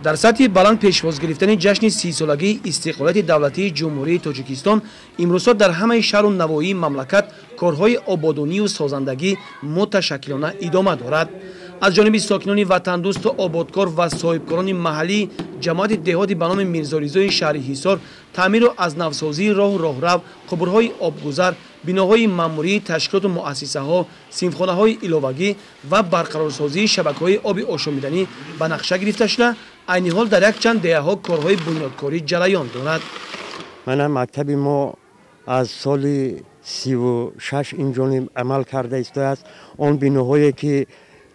дар сатҳи баланд пешвоз гирифтани ҷашни 30-солагии истиқлолияти давлатии ҷумҳурии Тоҷикистон имрӯзҳо дар ҳамаи шаҳру навоии мамлакат корҳои ободонию созандагӣ муташаккилона идома дорад. аз ҷониби сокинони ватандӯсту ободкор ва соҳибкорони маҳаллии ҷамоати деҳоти ба номи Мирзоризои шаҳри Ҳисор таъмиру азнавсозии роҳу роҳрав, қубурҳои обгузар, биноҳои маъмурӣ, ташкилоту муассисаҳо, синфхонаҳои иловагӣ ва барқарорсозии шабакаҳои оби ошомиданӣ ба нақша гирифта шуда, айни ҳол дар якчанд деҳаҳо корҳои бунёдкорӣ ҷараён дорад. Мана мактаби мо аз соли 36 инҷониб амал карда истодааст. Он биноҳое ки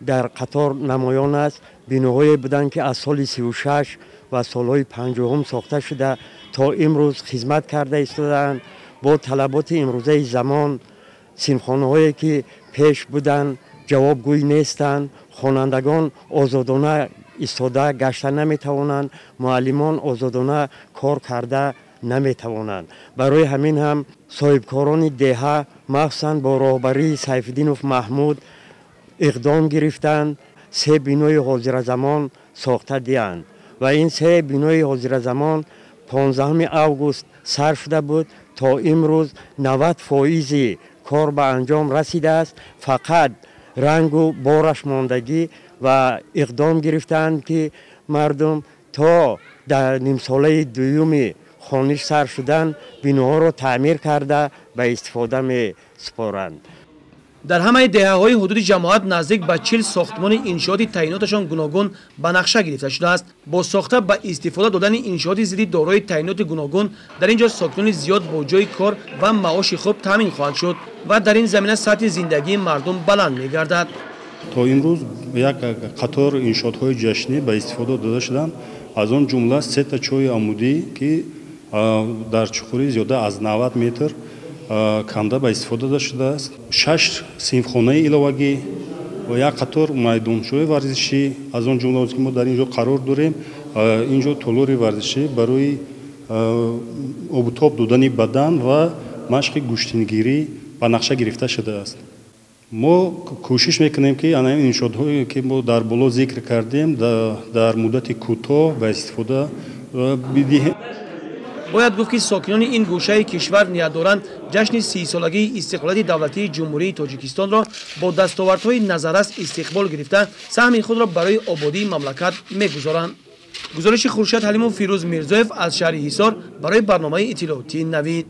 дар қатор намоён аст, биноҳое буданд ки аз соли 36 ва солҳои 50 сохта шуда то имрӯз хизмат карда истодаанд. бо талаботи имрӯзаи замон синфхонаҳое ки пеш буданд ҷавобгӯй нестанд, хонандагон озодона истода гашта наметавонанд, муаллимон озодона кор карда наметавонанд. барои ҳамин ҳам соҳибкорони деҳа махсусан бо роҳбарии Сайфиддинов Маҳмуд иқдом гирифтанд, 3 бинои ҳозиразамон сохта диҳанд ва ин 3 бинои ҳозиразамон 15 август сар шуда буд. то имрӯз 90% кор ба анҷом расидааст. фақат рангу бораш мондагӣ ва иқдом гирифтанд ки мардум то дар нимсолаи дуюми хониш сар шудан биноҳоро таъмир карда ба истифода месупоранд. дар ҳамаи деҳаҳои ҳудуди ҷамоат наздик ба 40 сохтмони иншооти таъиноташон гуногун ба нақша гирифта шудааст. бо сохта ба истифода додани иншооти зидди дорои таъиноти гуногун дар ин ҷо сокинони зиёд бо ҷойи кор ва маоши хуб таъмин хоҳад шуд ва дар ин замина сатҳи зиндагии мардум баланд мегардад. то имрӯз як қатор иншоотҳои ҷашнӣ ба истифода дода шуданд. аз он ҷумла 3 та чойи амудӣ ки дар чуқури зиёда аз 90 метр канда ба истифода дода шудааст. 6 синфхонаи иловагӣ ва як қатор майдончаҳои варзишӣ. аз он ҷумла ки мо дар ин ҷо қарор дорем, ин ҷо толори варзишӣ барои обутоб додани бадан ва машқи гӯштингирӣ ба нақша гирифта шудааст. мо кӯшиш мекунем ки ана иншоотҳое ки мо дар боло зикр кардем дар муддати кӯтоҳ ба истифода бидиҳем. бояд гуфт ки сокинони ин гӯшаи кишвар ният доранд ҷашни 30-солагии истиқлолияти давлатии ҷумҳурии Тоҷикистонро бо дастовардҳои назаррас истиқбол гирифта, саҳми худро барои ободии мамлакат мегузоранд. гузориши Хуршед Ҳалимов, Фирӯз Мирзоев аз шаҳри Ҳисор барои барномаи иттилоотии Навид.